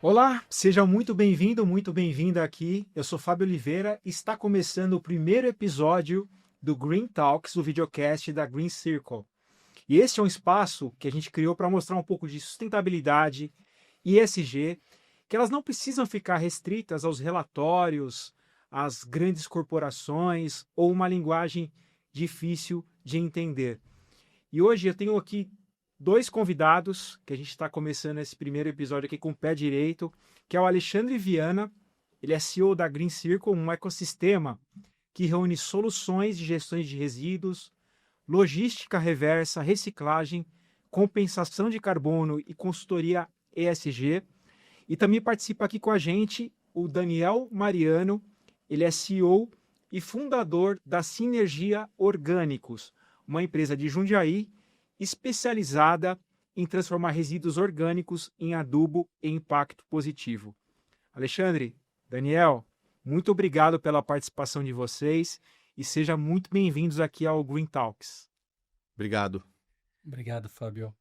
Olá, seja muito bem-vindo, muito bem-vinda aqui. Eu sou Fábio Oliveira e está começando o primeiro episódio do Green Talks, o videocast da Green Circle. E este é um espaço que a gente criou para mostrar um pouco de sustentabilidade, ESG, que elas não precisam ficar restritas aos relatórios, às grandes corporações ou uma linguagem difícil de entender. E hoje eu tenho aqui dois convidados, que a gente está começando esse primeiro episódio aqui com o pé direito, que é o Alexandre Viana. Ele é CEO da Green Circle, um ecossistema que reúne soluções de gestão de resíduos, logística reversa, reciclagem, compensação de carbono e consultoria ESG. E também participa aqui com a gente o Daniel Mariano. Ele é CEO e fundador da Sinergia Orgânicos, uma empresa de Jundiaí especializada em transformar resíduos orgânicos em adubo e impacto positivo. Alexandre, Daniel, muito obrigado pela participação de vocês e sejam muito bem-vindos aqui ao Green Talks. Obrigado. Obrigado, Fábio.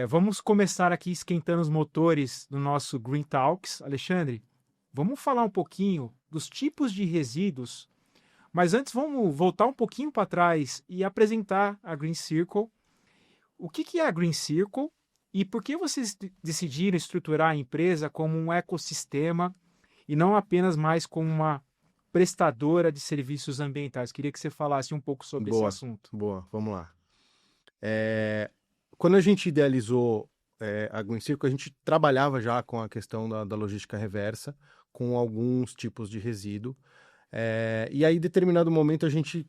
Vamos começar aqui esquentando os motores do nosso Green Talks. Alexandre, vamos falar um pouquinho dos tipos de resíduos, mas antes vamos voltar um pouquinho para trás e apresentar a Green Circle. O que é a Green Circle e por que vocês decidiram estruturar a empresa como um ecossistema e não apenas mais como uma prestadora de serviços ambientais? Queria que você falasse um pouco sobre esse assunto. Boa, vamos lá. Quando a gente idealizou a Green Circle, a gente trabalhava já com a questão da logística reversa, com alguns tipos de resíduo. E aí, em determinado momento, a gente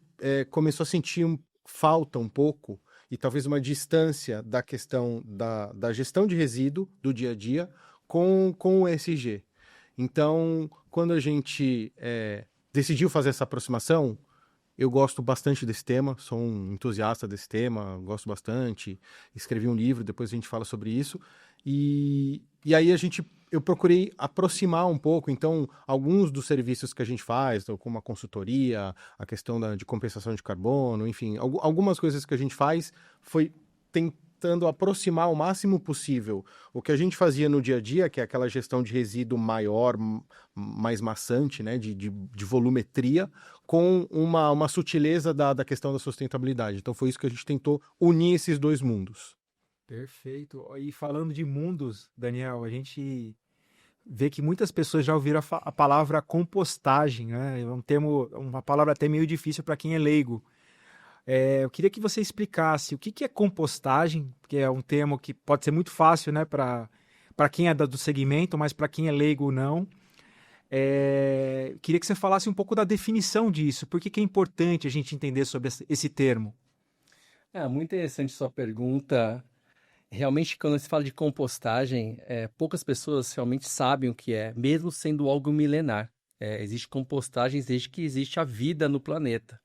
começou a sentir falta um pouco e talvez uma distância da questão da gestão de resíduo do dia a dia com o ESG. Então, quando a gente decidiu fazer essa aproximação, eu gosto bastante desse tema, sou um entusiasta desse tema, gosto bastante, escrevi um livro, depois a gente fala sobre isso, e aí eu procurei aproximar um pouco, então, alguns dos serviços que a gente faz, como a consultoria, a questão de compensação de carbono, enfim, algumas coisas que a gente faz foi tentando aproximar o máximo possível o que a gente fazia no dia a dia, que é aquela gestão de resíduo maior, mais maçante, né, de volumetria, com uma sutileza da questão da sustentabilidade. Então foi isso que a gente tentou unir esses dois mundos. Perfeito. E falando de mundos, Daniel, a gente vê que muitas pessoas já ouviram a palavra compostagem, né? É um termo, uma palavra até meio difícil para quem é leigo. Eu queria que você explicasse o que é compostagem, que é um termo que pode ser muito fácil, né, para quem é do segmento, mas para quem é leigo não. Queria que você falasse um pouco da definição disso, por que é importante a gente entender sobre esse termo. Muito interessante sua pergunta. Realmente, quando se fala de compostagem, poucas pessoas realmente sabem o que é, mesmo sendo algo milenar. Existe compostagem desde que existe a vida no planeta.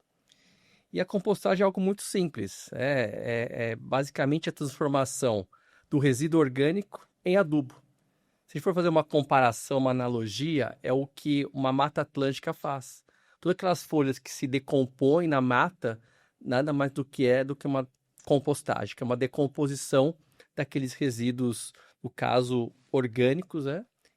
E a compostagem é algo muito simples. Basicamente a transformação do resíduo orgânico em adubo. Se a gente for fazer uma comparação, uma analogia, é o que uma mata atlântica faz. Todas aquelas folhas que se decompõem na mata, nada mais do que uma compostagem, que é uma decomposição daqueles resíduos, no caso, orgânicos,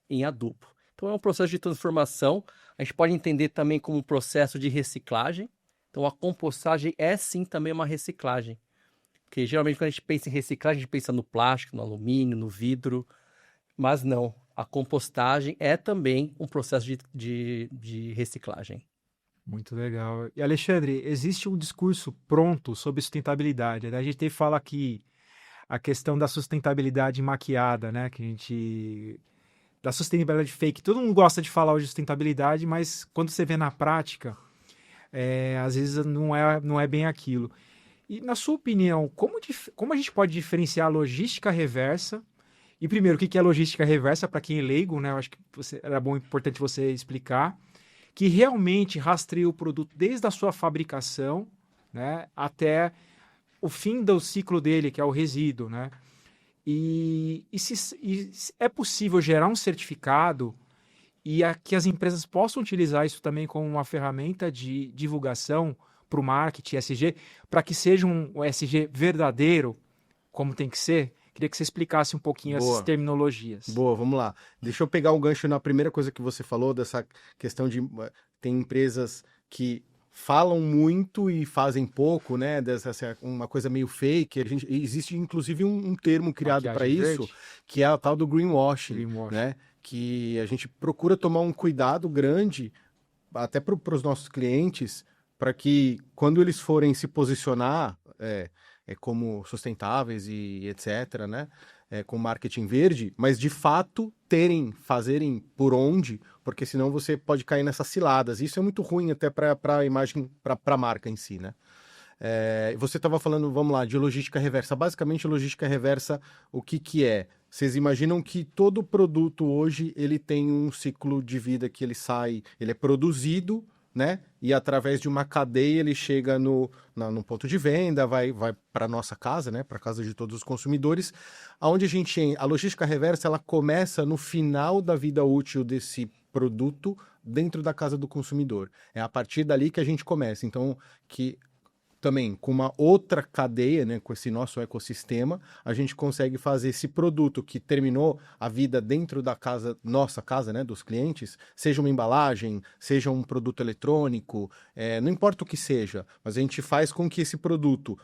em adubo. Então, é um processo de transformação. A gente pode entender também como um processo de reciclagem. Então, a compostagem é, sim, também uma reciclagem. Porque, geralmente, quando a gente pensa em reciclagem, a gente pensa no plástico, no alumínio, no vidro. Mas não, a compostagem é também um processo de reciclagem. Muito legal. E, Alexandre, existe um discurso pronto sobre sustentabilidade, né? A gente fala aqui a questão da sustentabilidade maquiada, né? Da sustentabilidade fake. Todo mundo gosta de falar de sustentabilidade, mas quando você vê na prática, às vezes não é bem aquilo. E, na sua opinião, como a gente pode diferenciar a logística reversa? E, primeiro, o que é logística reversa para quem é leigo, né? Eu acho que era importante você explicar. Que realmente rastreia o produto desde a sua fabricação, né, até o fim do ciclo dele, que é o resíduo, né? E se é possível gerar um certificado e que as empresas possam utilizar isso também como uma ferramenta de divulgação para o marketing ESG, para que seja um ESG verdadeiro, como tem que ser. Queria que você explicasse um pouquinho essas Boa. terminologias. Boa, vamos lá. Deixa eu pegar um gancho na primeira coisa que você falou, dessa questão de tem empresas que falam muito e fazem pouco, né? Uma coisa meio fake. Existe inclusive um termo criado para Maquiagem isso, verde? que é a tal do greenwashing, Greenwashing. né? Que a gente procura tomar um cuidado grande, até para os nossos clientes, para que quando eles forem se posicionar como sustentáveis e etc., né? Com marketing verde, mas de fato fazerem por onde, porque senão você pode cair nessas ciladas. Isso é muito ruim até para a imagem, para a marca em si, né? Você estava falando, vamos lá, de logística reversa. Basicamente, logística reversa, o que que é? Vocês imaginam que todo produto hoje ele tem um ciclo de vida que ele é produzido, né? E através de uma cadeia ele chega no ponto de venda, vai para nossa casa, né? Para casa de todos os consumidores, aonde a logística reversa ela começa no final da vida útil desse produto dentro da casa do consumidor. É a partir dali que a gente começa. Então, também com uma outra cadeia, né, com esse nosso ecossistema, a gente consegue fazer esse produto que terminou a vida dentro da nossa casa, né, dos clientes, seja uma embalagem, seja um produto eletrônico, não importa o que seja, mas a gente faz com que esse produto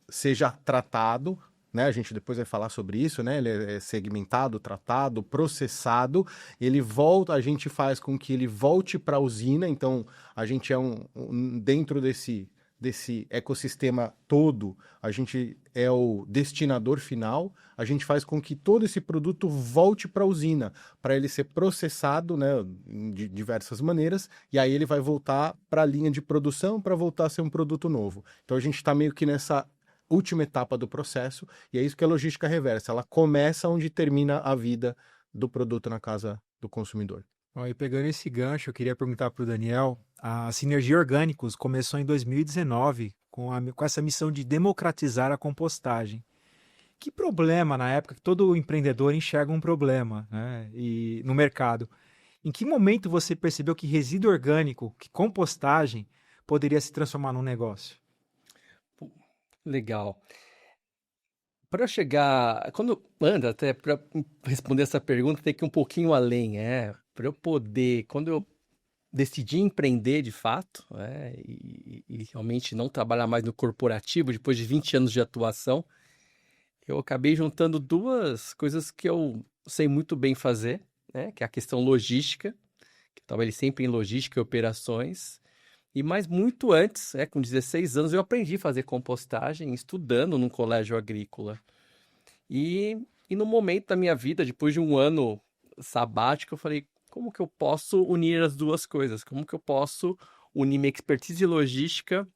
seja tratado, né, a gente depois vai falar sobre isso, né, ele é segmentado, tratado, processado, a gente faz com que ele volte para a usina, então a gente dentro desse ecossistema todo, a gente é o destinador final, a gente faz com que todo esse produto volte para a usina, para ele ser processado, né, de diversas maneiras, e aí ele vai voltar para a linha de produção para voltar a ser um produto novo. Então a gente está meio que nessa última etapa do processo, e é isso que é a logística reversa, ela começa onde termina a vida do produto na casa do consumidor. E pegando esse gancho, eu queria perguntar para o Daniel, a Sinergia Orgânicos começou em 2019 com essa missão de democratizar a compostagem. Que problema, na época, que todo empreendedor enxerga um problema, né, no mercado. Em que momento você percebeu que resíduo orgânico, que compostagem, poderia se transformar num negócio? Legal. Para chegar, até para responder essa pergunta, tem que ir um pouquinho além, para eu poder, quando eu decidi empreender de fato, e realmente não trabalhar mais no corporativo, depois de 20 anos de atuação, eu acabei juntando duas coisas que eu sei muito bem fazer, né, que é a questão logística, que eu trabalhei sempre em logística e operações, mas muito antes, com 16 anos, eu aprendi a fazer compostagem estudando num colégio agrícola. E no momento da minha vida, depois de um ano sabático, eu falei, como que eu posso unir as duas coisas? Como que eu posso unir minha expertise de logística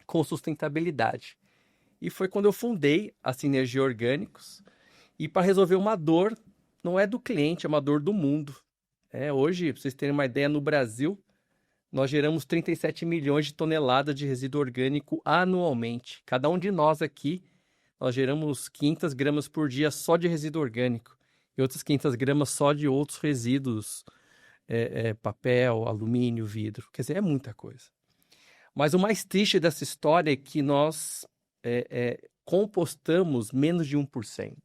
com sustentabilidade? E foi quando eu fundei a Sinergia Orgânicos, e para resolver uma dor, não é do cliente, é uma dor do mundo. Hoje, para vocês terem uma ideia, no Brasil, nós geramos 37 milhões de toneladas de resíduo orgânico anualmente. Cada um de nós aqui, nós geramos 500 gramas por dia só de resíduo orgânico e outras 500 gramas só de outros resíduos, papel, alumínio, vidro. Quer dizer, é muita coisa. Mas o mais triste dessa história é que nós compostamos menos de 1%.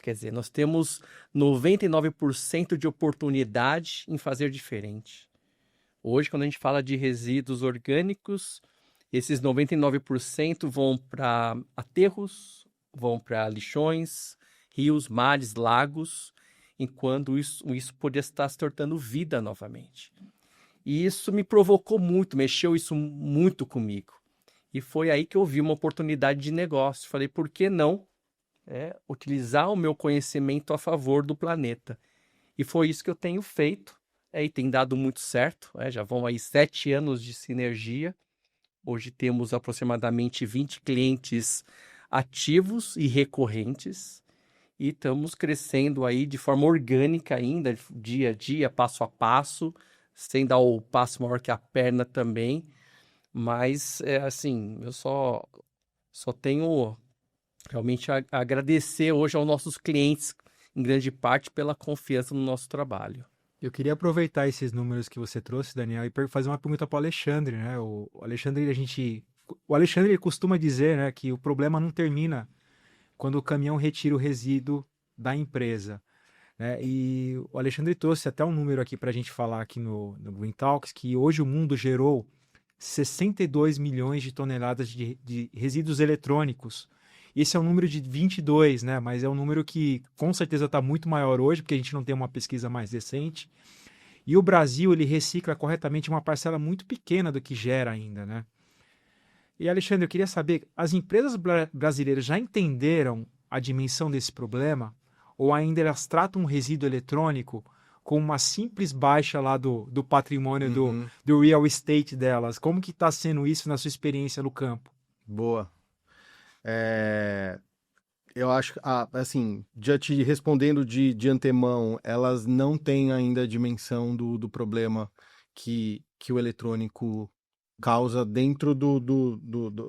Quer dizer, nós temos 99% de oportunidade em fazer diferente. Hoje, quando a gente fala de resíduos orgânicos, esses 99% vão para aterros, vão para lixões, rios, mares, lagos, enquanto isso poderia estar se tornando vida novamente. E isso me provocou muito, mexeu isso muito comigo. E foi aí que eu vi uma oportunidade de negócio. Falei, por que não utilizar o meu conhecimento a favor do planeta? E foi isso que eu tenho feito. E tem dado muito certo, já vão aí 7 anos de sinergia. Hoje temos aproximadamente 20 clientes ativos e recorrentes e estamos crescendo aí de forma orgânica ainda, dia a dia, passo a passo, sem dar o passo maior que a perna também, mas assim, eu só tenho realmente a agradecer hoje aos nossos clientes, em grande parte, pela confiança no nosso trabalho. Eu queria aproveitar esses números que você trouxe, Daniel, e fazer uma pergunta para o Alexandre, né? O Alexandre ele costuma dizer, né, que o problema não termina quando o caminhão retira o resíduo da empresa, né? E o Alexandre trouxe até um número aqui para a gente falar aqui no Green Talks, que hoje o mundo gerou 62 milhões de toneladas de resíduos eletrônicos. Esse é um número de 22, né? Mas é um número que com certeza está muito maior hoje, porque a gente não tem uma pesquisa mais recente. E o Brasil, ele recicla corretamente uma parcela muito pequena do que gera ainda, né? E, Alexandre, eu queria saber, as empresas brasileiras já entenderam a dimensão desse problema? Ou ainda elas tratam o resíduo eletrônico com uma simples baixa lá do patrimônio do real estate delas? Como que está sendo isso na sua experiência no campo? Boa. Eu acho, assim, já te respondendo de antemão, elas não têm ainda a dimensão do problema que o eletrônico causa dentro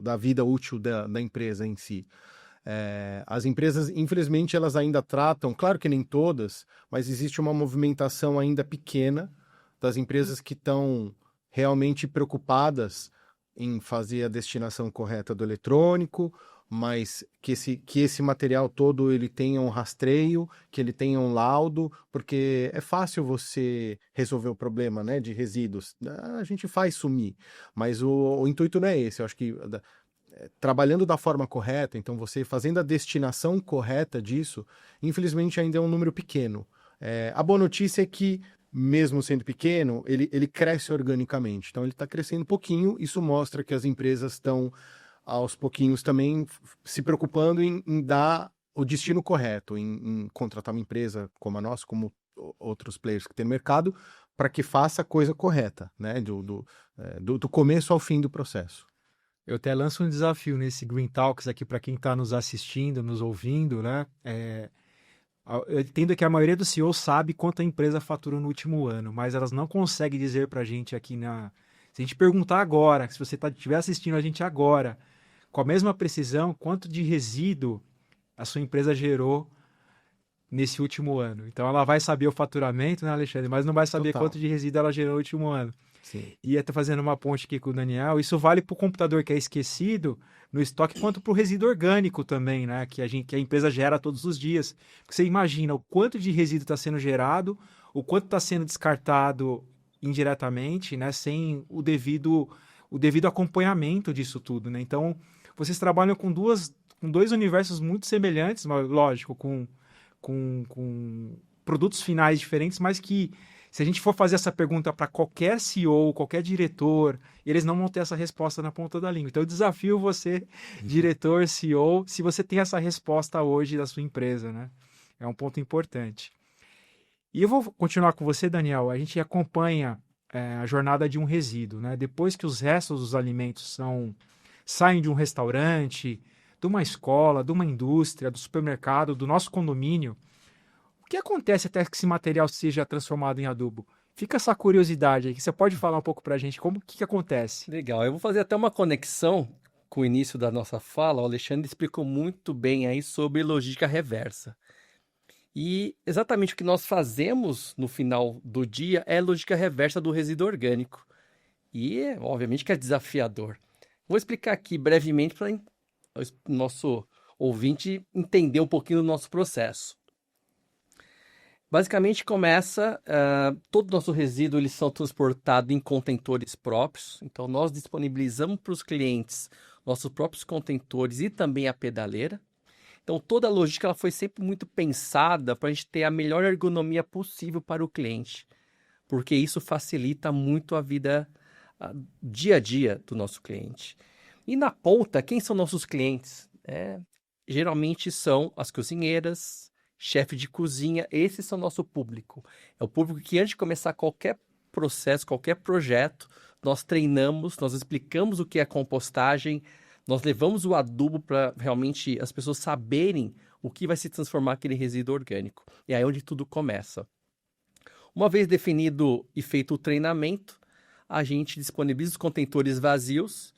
da vida útil da empresa em si. As empresas, infelizmente, elas ainda tratam, claro que nem todas, mas existe uma movimentação ainda pequena das empresas que estão realmente preocupadas em fazer a destinação correta do eletrônico, mas que esse material todo ele tenha um rastreio, que ele tenha um laudo, porque é fácil você resolver o problema, né, de resíduos. A gente faz sumir, mas o intuito não é esse. Eu acho que trabalhando da forma correta, então você fazendo a destinação correta disso, infelizmente ainda é um número pequeno. A boa notícia é que, mesmo sendo pequeno, ele cresce organicamente. Então ele está crescendo um pouquinho, isso mostra que as empresas estão aos pouquinhos também se preocupando em dar o destino correto, em contratar uma empresa como a nossa, como outros players que tem no mercado, para que faça a coisa correta, né? Do começo ao fim do processo. Eu até lanço um desafio nesse Green Talks aqui para quem está nos assistindo, nos ouvindo, né? Eu entendo que a maioria dos CEOs sabe quanto a empresa faturou no último ano, mas elas não conseguem dizer para a gente aqui Se a gente perguntar agora, se você estiver assistindo a gente agora, com a mesma precisão, quanto de resíduo a sua empresa gerou nesse último ano. Então ela vai saber o faturamento, né, Alexandre? Mas não vai saber Total. quanto de resíduo ela gerou no último ano. Sim. E até fazendo uma ponte aqui com o Daniel, isso vale para o computador que é esquecido no estoque, quanto para o resíduo orgânico também, né? Que a empresa gera todos os dias. Porque você imagina o quanto de resíduo está sendo gerado, o quanto está sendo descartado indiretamente, né? Sem o devido acompanhamento disso tudo, né? Então, vocês trabalham com dois universos muito semelhantes, mas, lógico, com produtos finais diferentes, mas que se a gente for fazer essa pergunta para qualquer CEO, qualquer diretor, eles não vão ter essa resposta na ponta da língua. Então, eu desafio você, diretor, CEO, se você tem essa resposta hoje da sua empresa, né? É um ponto importante. E eu vou continuar com você, Daniel. A gente acompanha a jornada de um resíduo, né? Depois que os restos dos alimentos saem de um restaurante, de uma escola, de uma indústria, do supermercado, do nosso condomínio, o que acontece até que esse material seja transformado em adubo? Fica essa curiosidade aí, que você pode falar um pouco para a gente como que acontece? Legal, eu vou fazer até uma conexão com o início da nossa fala. O Alexandre explicou muito bem aí sobre logística reversa. E exatamente o que nós fazemos no final do dia é logística reversa do resíduo orgânico. E, obviamente, que é desafiador. Vou explicar aqui brevemente para o nosso ouvinte entender um pouquinho do nosso processo. Basicamente começa, todo o nosso resíduo eles são transportados em contentores próprios, então nós disponibilizamos para os clientes nossos próprios contentores e também a pedaleira. Então toda a logística ela foi sempre muito pensada para a gente ter a melhor ergonomia possível para o cliente, porque isso facilita muito a vida dia a dia do nosso cliente. E na ponta, quem são nossos clientes? Geralmente são as cozinheiras, chefe de cozinha, esses são nosso público. É o público que antes de começar qualquer processo, qualquer projeto, nós treinamos, nós explicamos o que é compostagem, nós levamos o adubo para realmente as pessoas saberem o que vai se transformar aquele resíduo orgânico. E aí é onde tudo começa. Uma vez definido e feito o treinamento, a gente disponibiliza os contentores vazios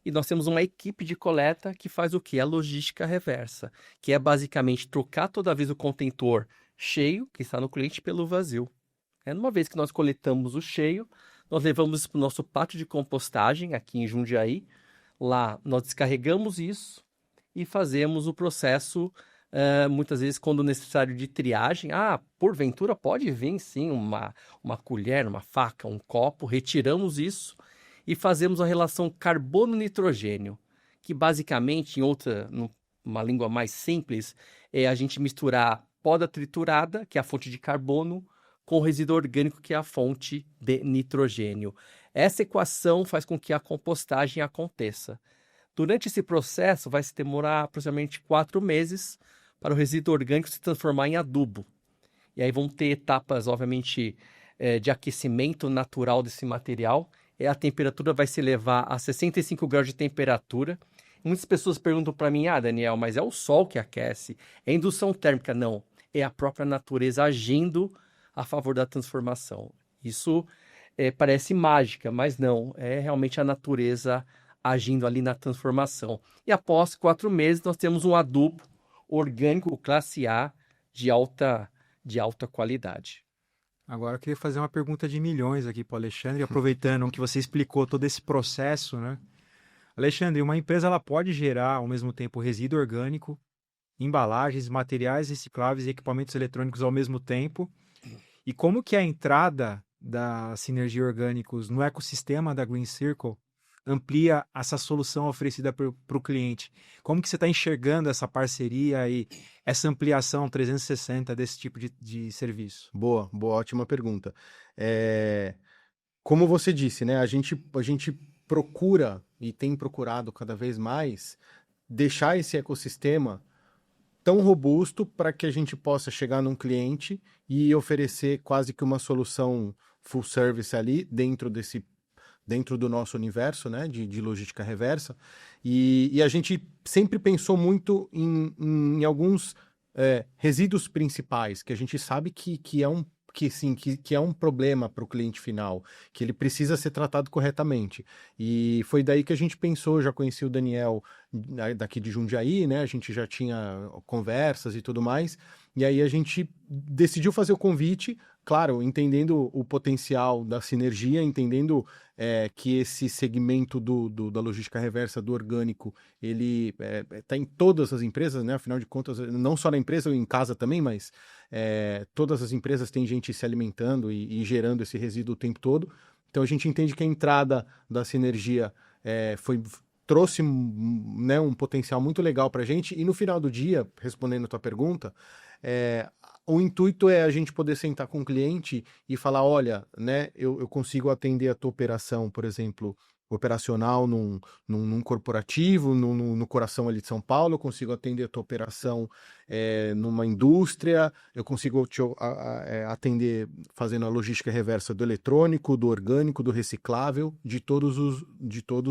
e nós temos uma equipe de coleta que faz o quê? A logística reversa, que é basicamente trocar toda vez o contentor cheio, que está no cliente, pelo vazio. Uma vez que nós coletamos o cheio, nós levamos isso para o nosso pátio de compostagem, aqui em Jundiaí. Lá nós descarregamos isso e fazemos o processo, muitas vezes, quando necessário de triagem. Porventura pode vir, sim, uma colher, uma faca, um copo, retiramos isso e fazemos a relação carbono-nitrogênio, que basicamente, numa língua mais simples, é a gente misturar poda triturada, que é a fonte de carbono, com o resíduo orgânico, que é a fonte de nitrogênio. Essa equação faz com que a compostagem aconteça. Durante esse processo, vai se demorar aproximadamente 4 meses para o resíduo orgânico se transformar em adubo. E aí vão ter etapas, obviamente, de aquecimento natural desse material. A temperatura vai se elevar a 65 graus de temperatura. Muitas pessoas perguntam para mim, Daniel, mas é o sol que aquece? É indução térmica? Não, é a própria natureza agindo a favor da transformação. Isso parece mágica, mas não, é realmente a natureza agindo ali na transformação. E após 4 meses, nós temos um adubo orgânico classe A de alta qualidade. Agora eu queria fazer uma pergunta de milhões aqui para o Alexandre, aproveitando que você explicou todo esse processo, né? Alexandre, uma empresa ela pode gerar ao mesmo tempo resíduo orgânico, embalagens, materiais recicláveis e equipamentos eletrônicos ao mesmo tempo. E como que a entrada da Sinergia Orgânicos no ecossistema da Green Circle amplia essa solução oferecida para o cliente? Como que você está enxergando essa parceria e essa ampliação 360 desse tipo de serviço? Boa, ótima pergunta. Como você disse, né, a gente procura e tem procurado cada vez mais deixar esse ecossistema tão robusto para que a gente possa chegar num cliente e oferecer quase que uma solução full service ali dentro do nosso universo, né, de logística reversa. E a gente sempre pensou muito em alguns resíduos principais, que a gente sabe que é um problema para o cliente final, que ele precisa ser tratado corretamente. E foi daí que a gente pensou, já conheci o Daniel daqui de Jundiaí, né? A gente já tinha conversas e tudo mais, e aí a gente decidiu fazer o convite, claro, entendendo o potencial da sinergia, entendendo que esse segmento da logística reversa, do orgânico, ele está em todas as empresas, né? Afinal de contas, não só na empresa, em casa também, mas todas as empresas têm gente se alimentando e gerando esse resíduo o tempo todo. Então a gente entende que a entrada da sinergia trouxe, né, um potencial muito legal para a gente. E no final do dia, respondendo a tua pergunta, o intuito é a gente poder sentar com o cliente e falar, olha, né, eu consigo atender a tua operação, por exemplo, operacional num corporativo, no coração ali de São Paulo, eu consigo atender a tua operação numa indústria, eu consigo te atender fazendo a logística reversa do eletrônico, do orgânico, do reciclável, de todos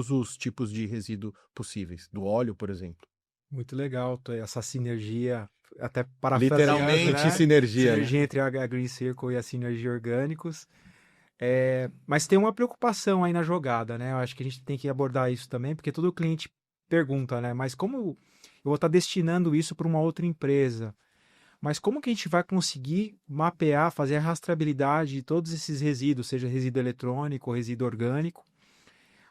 os tipos de resíduo possíveis, do óleo, por exemplo. Muito legal essa sinergia, até para literalmente, né? Sinergia né? Entre a Green Circle e a Sinergia Orgânicos. Mas tem uma preocupação aí na jogada, né? Eu acho que a gente tem que abordar isso também, porque todo cliente pergunta, né? Mas como eu vou estar destinando isso para uma outra empresa? Mas como que a gente vai conseguir mapear, fazer a rastreabilidade de todos esses resíduos, seja resíduo eletrônico ou resíduo orgânico?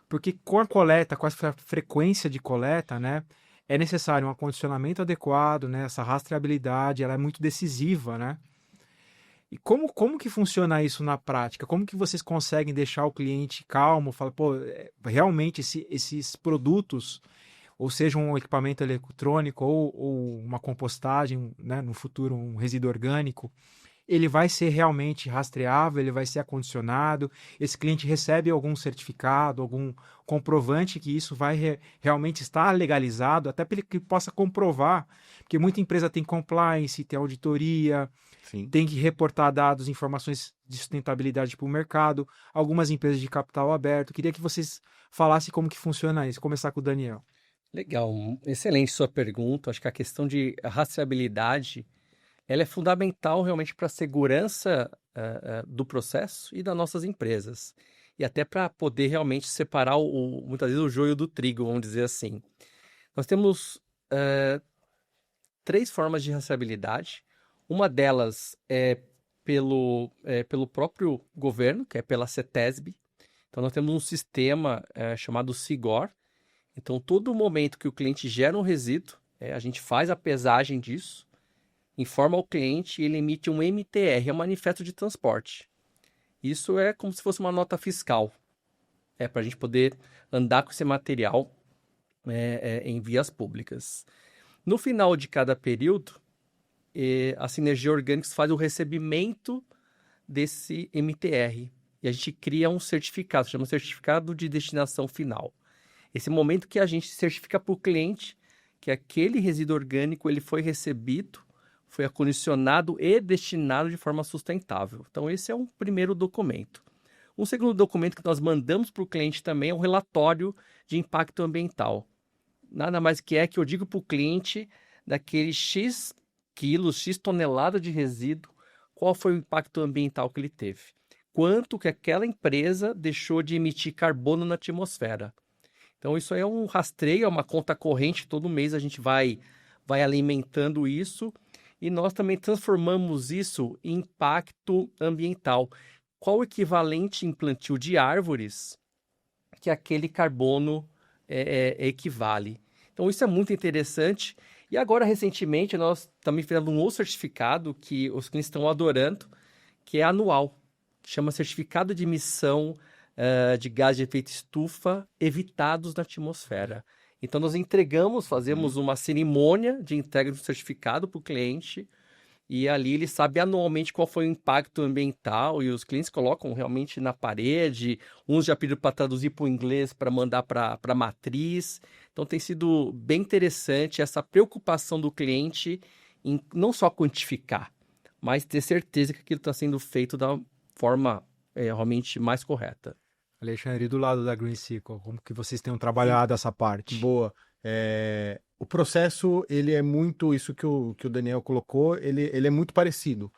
Porque com a coleta, com a frequência de coleta, né? É necessário um acondicionamento adequado, né? Essa rastreabilidade, ela é muito decisiva, né? E como que funciona isso na prática? Como que vocês conseguem deixar o cliente calmo? Fala, pô, realmente esses produtos, ou seja, um equipamento eletrônico ou uma compostagem, né, no futuro um resíduo orgânico, ele vai ser realmente rastreável, ele vai ser acondicionado, esse cliente recebe algum certificado, algum comprovante que isso vai realmente estar legalizado, até para que possa comprovar, porque muita empresa tem compliance, tem auditoria, Sim. Tem que reportar dados, informações de sustentabilidade para o mercado, algumas empresas de capital aberto. Queria que vocês falassem como que funciona isso. Começar com o Daniel. Legal, excelente sua pergunta. Acho que a questão de rastreabilidade, ela é fundamental realmente para a segurança do processo e das nossas empresas. E até para poder realmente separar, muitas vezes, o joio do trigo, vamos dizer assim. Nós temos 3 formas de rastreabilidade. Uma delas é pelo próprio governo, que é pela CETESB. Então, nós temos um sistema chamado SIGOR. Então, todo momento que o cliente gera um resíduo, A gente faz a pesagem disso, informa ao cliente e ele emite um MTR, é um manifesto de transporte. Isso é como se fosse uma nota fiscal. Para a gente poder andar com esse material em vias públicas. No final de cada período, a Sinergia Orgânicos faz o recebimento desse MTR. E a gente cria um certificado, chama Certificado de Destinação Final. Esse momento que a gente certifica para o cliente que aquele resíduo orgânico ele foi recebido, foi acondicionado e destinado de forma sustentável. Então, esse é um primeiro documento. Um segundo documento que nós mandamos para o cliente também é um relatório de impacto ambiental. Nada mais que eu digo para o cliente, daquele X quilos, X tonelada de resíduo, qual foi o impacto ambiental que ele teve. Quanto que aquela empresa deixou de emitir carbono na atmosfera. Então, isso aí é um rastreio, é uma conta corrente, todo mês a gente vai alimentando isso e nós também transformamos isso em impacto ambiental. Qual o equivalente em plantio de árvores que aquele carbono equivale? Então, isso é muito interessante. E agora, recentemente, nós também fizemos um outro certificado que os clientes estão adorando, que é anual. Chama Certificado de Emissão de Gás de Efeito Estufa evitados na atmosfera. Então, nós fazemos uma cerimônia de entrega do certificado para o cliente e ali ele sabe anualmente qual foi o impacto ambiental e os clientes colocam realmente na parede. Uns já pediram para traduzir para o inglês para mandar para a matriz. Então, tem sido bem interessante essa preocupação do cliente em não só quantificar, mas ter certeza que aquilo está sendo feito da forma realmente mais correta. Alexandre, do lado da Green Circle, como que vocês tenham trabalhado essa parte? Boa. O processo, ele é muito, isso que o Daniel colocou, ele é muito parecido.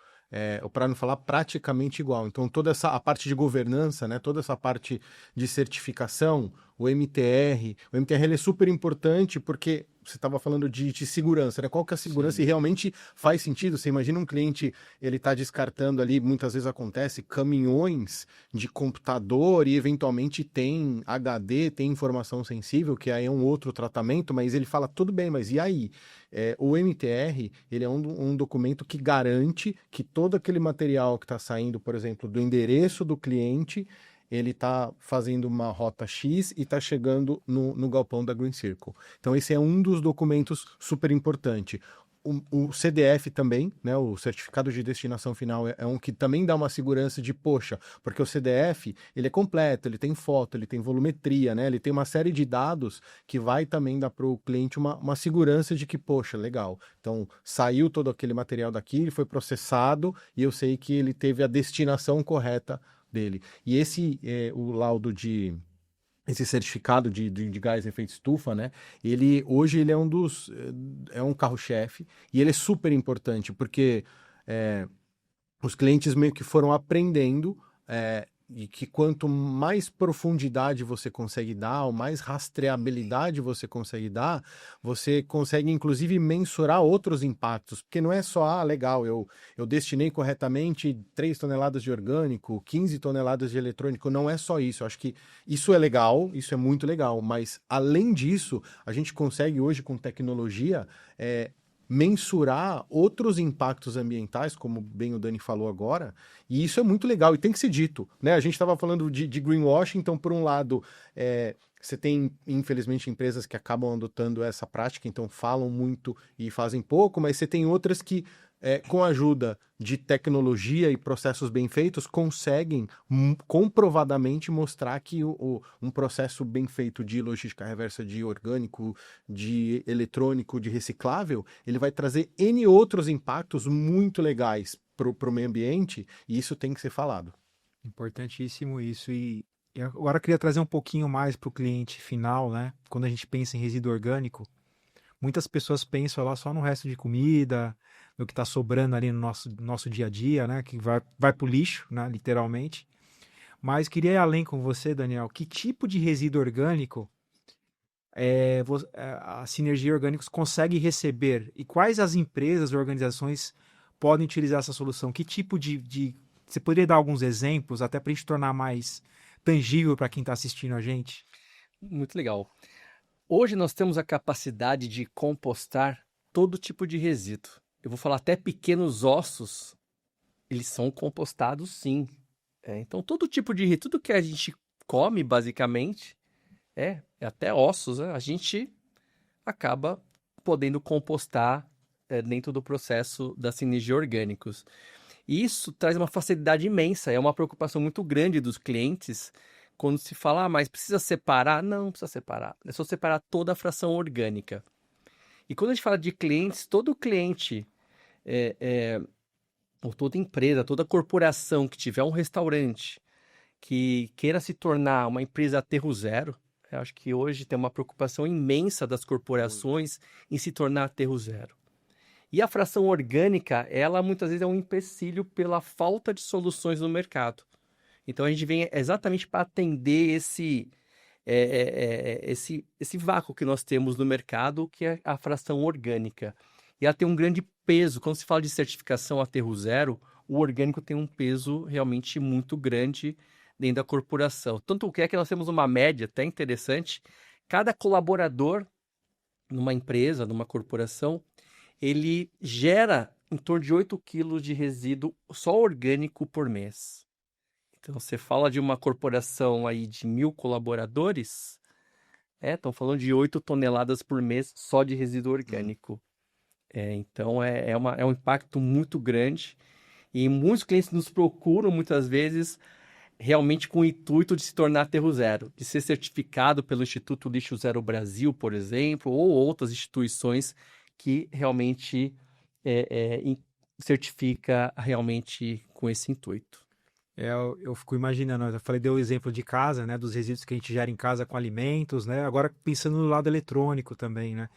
Para não falar praticamente igual. Então, a parte de governança, né, toda essa parte de certificação, o MTR ele é super importante porque você estava falando de segurança, né? Qual que é a segurança? Sim. E realmente faz sentido. Você imagina um cliente, ele está descartando ali, muitas vezes acontece, caminhões de computador e eventualmente tem HD, tem informação sensível, que aí é um outro tratamento, mas ele fala, tudo bem, mas e aí? O MTR, ele é um documento que garante que todo aquele material que está saindo, por exemplo, do endereço do cliente, ele está fazendo uma rota X e está chegando no galpão da Green Circle. Então, esse é um dos documentos super importante. O CDF também, né, o Certificado de Destinação Final, é um que também dá uma segurança de, poxa, porque o CDF, ele é completo, ele tem foto, ele tem volumetria, né, ele tem uma série de dados que vai também dar para o cliente uma segurança de que, poxa, legal, então saiu todo aquele material daqui, ele foi processado e eu sei que ele teve a destinação correta dele. E o laudo esse certificado de gás de efeito estufa, né? Hoje ele é um carro-chefe e ele é super importante porque os clientes meio que foram aprendendo e que quanto mais profundidade você consegue dar, ou mais rastreabilidade você consegue inclusive mensurar outros impactos, porque não é só, legal, eu destinei corretamente 3 toneladas de orgânico, 15 toneladas de eletrônico, não é só isso. Eu acho que isso é legal, isso é muito legal, mas além disso, a gente consegue hoje com tecnologia mensurar outros impactos ambientais, como bem o Dani falou agora, e isso é muito legal e tem que ser dito, né? A gente estava falando de greenwashing, então, por um lado, você tem, infelizmente, empresas que acabam adotando essa prática, então falam muito e fazem pouco, mas você tem outras que, com a ajuda de tecnologia e processos bem feitos, conseguem comprovadamente mostrar que um processo bem feito de logística reversa de orgânico, de eletrônico, de reciclável, ele vai trazer N outros impactos muito legais para o meio ambiente, e isso tem que ser falado. Importantíssimo isso. E agora eu queria trazer um pouquinho mais para o cliente final, né? Quando a gente pensa em resíduo orgânico, muitas pessoas pensam lá só no resto de comida, no que está sobrando ali no nosso dia a dia, né? Que vai para o lixo, né? Literalmente. Mas queria ir além com você, Daniel. Que tipo de resíduo orgânico a Sinergia Orgânicos consegue receber? E quais as empresas ou organizações podem utilizar essa solução? Que tipo de... Você poderia dar alguns exemplos, até para a gente tornar mais tangível para quem está assistindo a gente? Muito legal. Hoje nós temos a capacidade de compostar todo tipo de resíduo. Eu vou falar até pequenos ossos, eles são compostados sim. Então todo tipo de tudo que a gente come basicamente, até ossos, a gente acaba podendo compostar dentro do processo da sinergia orgânicos. E isso traz uma facilidade imensa, é uma preocupação muito grande dos clientes quando se fala, mas precisa separar? Não precisa separar, é só separar toda a fração orgânica. E quando a gente fala de clientes, todo cliente, ou toda empresa, toda corporação que tiver um restaurante que queira se tornar uma empresa aterro zero, eu acho que hoje tem uma preocupação imensa das corporações em se tornar aterro zero. E a fração orgânica, ela muitas vezes é um empecilho pela falta de soluções no mercado. Então a gente vem exatamente para atender esse vácuo que nós temos no mercado, que é a fração orgânica. E ela tem um grande peso. Quando se fala de certificação aterro zero, o orgânico tem um peso realmente muito grande dentro da corporação. Tanto que é que nós temos uma média até interessante. Cada colaborador numa empresa, numa corporação, ele gera em torno de 8 quilos de resíduo só orgânico por mês. Então, você fala de uma corporação aí de 1.000 colaboradores, estão falando de 8 toneladas por mês só de resíduo orgânico. Então, é um impacto muito grande. E muitos clientes nos procuram, muitas vezes, realmente com o intuito de se tornar aterro zero, de ser certificado pelo Instituto Lixo Zero Brasil, por exemplo, ou outras instituições que realmente certifica realmente com esse intuito. Eu fico imaginando, eu falei, deu o exemplo de casa, né, dos resíduos que a gente gera em casa com alimentos, né, agora pensando no lado eletrônico também, né,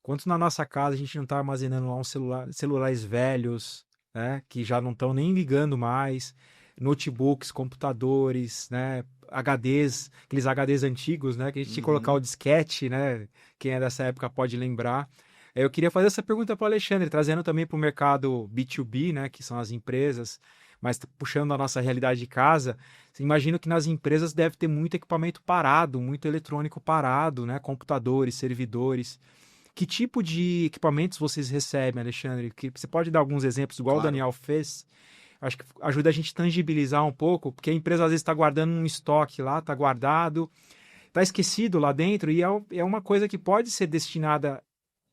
quanto na nossa casa a gente não está armazenando lá celulares velhos, né, que já não estão nem ligando mais, notebooks, computadores, né, HDs, aqueles HDs antigos, né, que a gente tinha que colocar o disquete, né, quem é dessa época pode lembrar. Eu queria fazer essa pergunta para o Alexandre, trazendo também para o mercado B2B, né, que são as empresas, mas puxando a nossa realidade de casa, imagino que nas empresas deve ter muito equipamento parado, muito eletrônico parado, né, computadores, servidores. Que tipo de equipamentos vocês recebem, Alexandre? Você pode dar alguns exemplos, igual Claro. o Daniel fez? Acho que ajuda a gente a tangibilizar um pouco, porque a empresa às vezes está guardando um estoque lá, está guardado, está esquecido lá dentro, e é uma coisa que pode ser destinada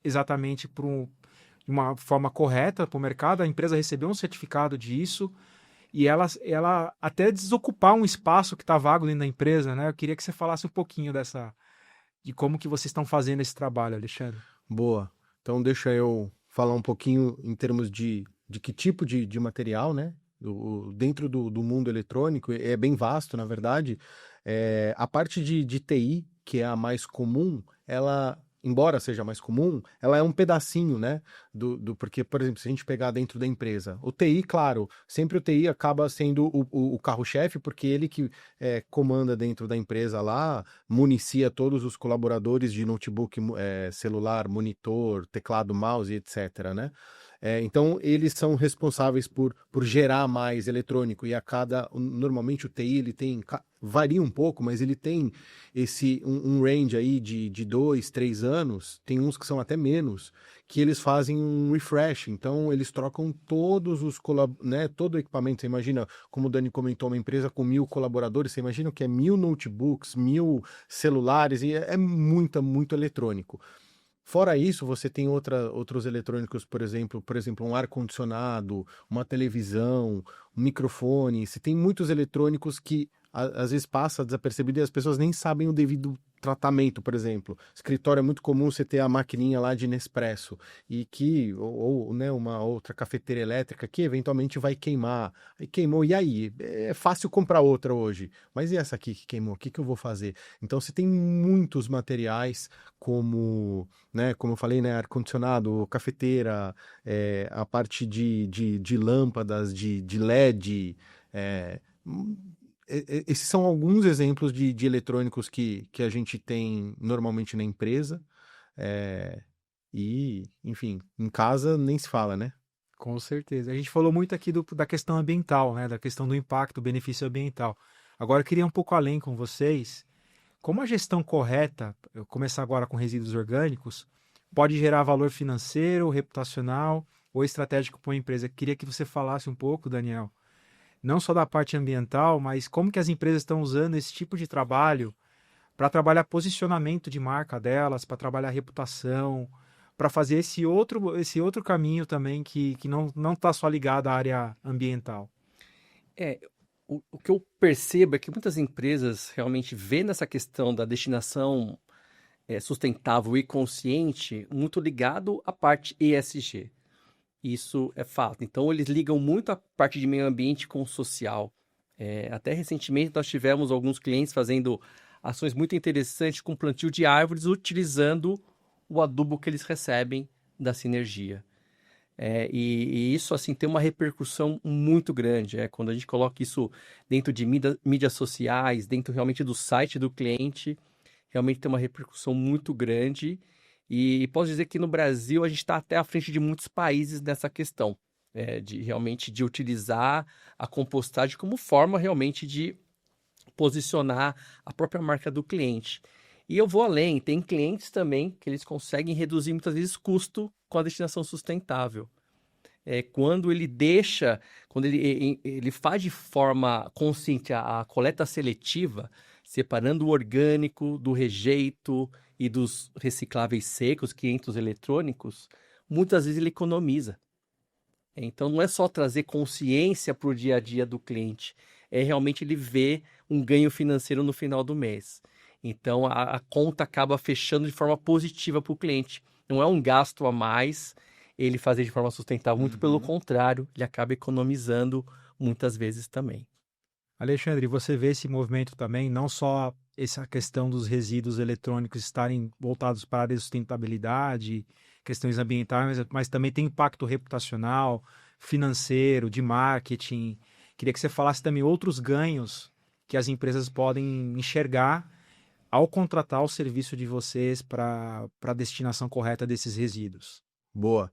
exatamente para uma forma correta para o mercado. A empresa recebeu um certificado disso e ela até desocupar um espaço que está vago dentro da empresa, né? Eu queria que você falasse um pouquinho de como que vocês estão fazendo esse trabalho, Alexandre. Boa. Então deixa eu falar um pouquinho em termos de que tipo de material, né? Dentro do mundo eletrônico, é bem vasto, na verdade. A parte de TI, que é a mais comum, ela, embora seja mais comum, ela é um pedacinho, né? Porque, por exemplo, se a gente pegar dentro da empresa, o TI, claro, sempre o TI acaba sendo o carro-chefe, porque ele que comanda dentro da empresa lá, municia todos os colaboradores de notebook, celular, monitor, teclado, mouse, etc., né? Então, eles são responsáveis por gerar mais eletrônico e normalmente o TI, ele tem, varia um pouco, mas ele tem um range aí de 2, 3 anos, tem uns que são até menos, que eles fazem um refresh, então eles trocam todos os, né, todo o equipamento. Você imagina, como o Dani comentou, uma empresa com 1.000 colaboradores, você imagina que é 1.000 notebooks, 1.000 celulares, e é muito eletrônico. Fora isso, você tem outros eletrônicos, por exemplo, um ar-condicionado, uma televisão, um microfone. Você tem muitos eletrônicos que às vezes passa desapercebido e as pessoas nem sabem o devido tratamento, por exemplo. Escritório é muito comum você ter a maquininha lá de Nespresso ou né, uma outra cafeteira elétrica que eventualmente vai queimar. Aí queimou, e aí? É fácil comprar outra hoje. Mas e essa aqui que queimou? O que eu vou fazer? Então você tem muitos materiais como, né, como eu falei, né, ar-condicionado, cafeteira, a parte de lâmpadas, de LED, esses são alguns exemplos de eletrônicos que a gente tem normalmente na empresa. E, enfim, em casa nem se fala, né? Com certeza. A gente falou muito aqui da questão ambiental, né? Da questão do impacto, benefício ambiental. Agora eu queria ir um pouco além com vocês. Como a gestão correta, eu começar agora com resíduos orgânicos, pode gerar valor financeiro, reputacional ou estratégico para uma empresa? Queria que você falasse um pouco, Daniel, não só da parte ambiental, mas como que as empresas estão usando esse tipo de trabalho para trabalhar posicionamento de marca delas, para trabalhar reputação, para fazer esse outro caminho também que não está só ligado à área ambiental. É, o que eu percebo é que muitas empresas realmente vêem nessa questão da destinação sustentável e consciente muito ligado à parte ESG. Isso é fato. Então, eles ligam muito a parte de meio ambiente com o social. Até recentemente, nós tivemos alguns clientes fazendo ações muito interessantes com plantio de árvores, utilizando o adubo que eles recebem da Sinergia. E isso, assim, tem uma repercussão muito grande. Quando a gente coloca isso dentro de mídias sociais, dentro realmente do site do cliente, realmente tem uma repercussão muito grande. E posso dizer que no Brasil a gente está até à frente de muitos países nessa questão, de realmente de utilizar a compostagem como forma realmente de posicionar a própria marca do cliente. E eu vou além, tem clientes também que eles conseguem reduzir muitas vezes custo com a destinação sustentável. Quando ele faz de forma consciente a coleta seletiva, separando o orgânico do rejeito e dos recicláveis secos, 500 eletrônicos, muitas vezes ele economiza. Então, não é só trazer consciência para o dia a dia do cliente, é realmente ele ver um ganho financeiro no final do mês. Então, a conta acaba fechando de forma positiva para o cliente. Não é um gasto a mais ele fazer de forma sustentável, muito pelo contrário, ele acaba economizando muitas vezes também. Alexandre, você vê esse movimento também, não só essa questão dos resíduos eletrônicos estarem voltados para a área de sustentabilidade, questões ambientais, mas também tem impacto reputacional, financeiro, de marketing. Queria que você falasse também outros ganhos que as empresas podem enxergar ao contratar o serviço de vocês para a destinação correta desses resíduos. Boa.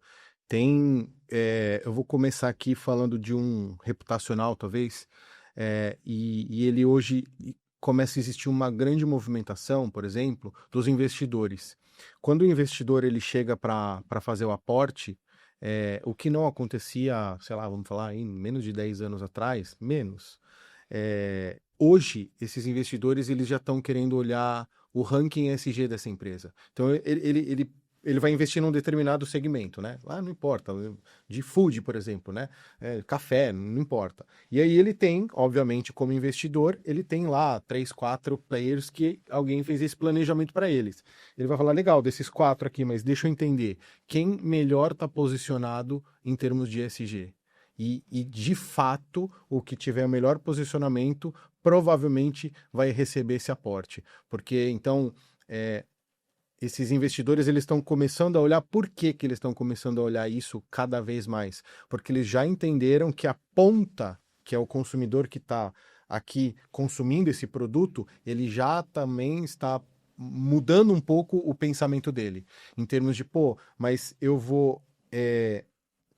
Eu vou começar aqui falando de um reputacional, talvez, e ele hoje começa a existir uma grande movimentação, por exemplo, dos investidores. Quando o investidor ele chega para fazer o aporte, o que não acontecia, sei lá, vamos falar, em menos de 10 anos atrás, menos. Hoje, esses investidores eles já estão querendo olhar o ranking ESG dessa empresa. Então, ele vai investir num determinado segmento, né? Lá não importa, de food, por exemplo, né? Café, não importa. E aí ele tem, obviamente, como investidor, ele tem lá 3, 4 players que alguém fez esse planejamento para eles. Ele vai falar, legal, desses 4 aqui, mas deixa eu entender, quem melhor está posicionado em termos de ESG? E, de fato, o que tiver o melhor posicionamento provavelmente vai receber esse aporte. Porque, então, esses investidores eles estão começando a olhar. Por que eles estão começando a olhar isso cada vez mais? Porque eles já entenderam que a ponta, que é o consumidor que está aqui consumindo esse produto, ele já também está mudando um pouco o pensamento dele. Em termos de, mas eu vou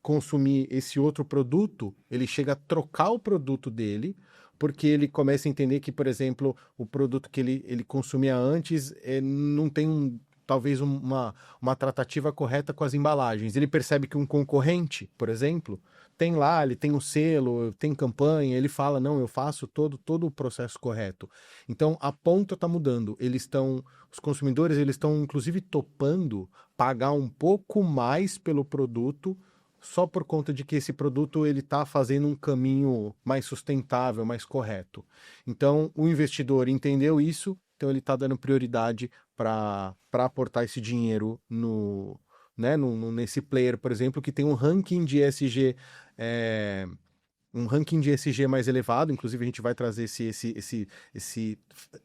consumir esse outro produto, ele chega a trocar o produto dele, porque ele começa a entender que, por exemplo, o produto que ele consumia antes não tem talvez uma tratativa correta com as embalagens. Ele percebe que um concorrente, por exemplo, tem lá, ele tem um selo, tem campanha, ele fala, não, eu faço todo o processo correto. Então, a ponta está mudando. Os consumidores, eles estão, inclusive, topando pagar um pouco mais pelo produto, só por conta de que esse produto ele está fazendo um caminho mais sustentável, mais correto. Então, o investidor entendeu isso, então ele está dando prioridade para aportar esse dinheiro nesse player, por exemplo, que tem um ranking de ESG, mais elevado. Inclusive, a gente vai trazer esse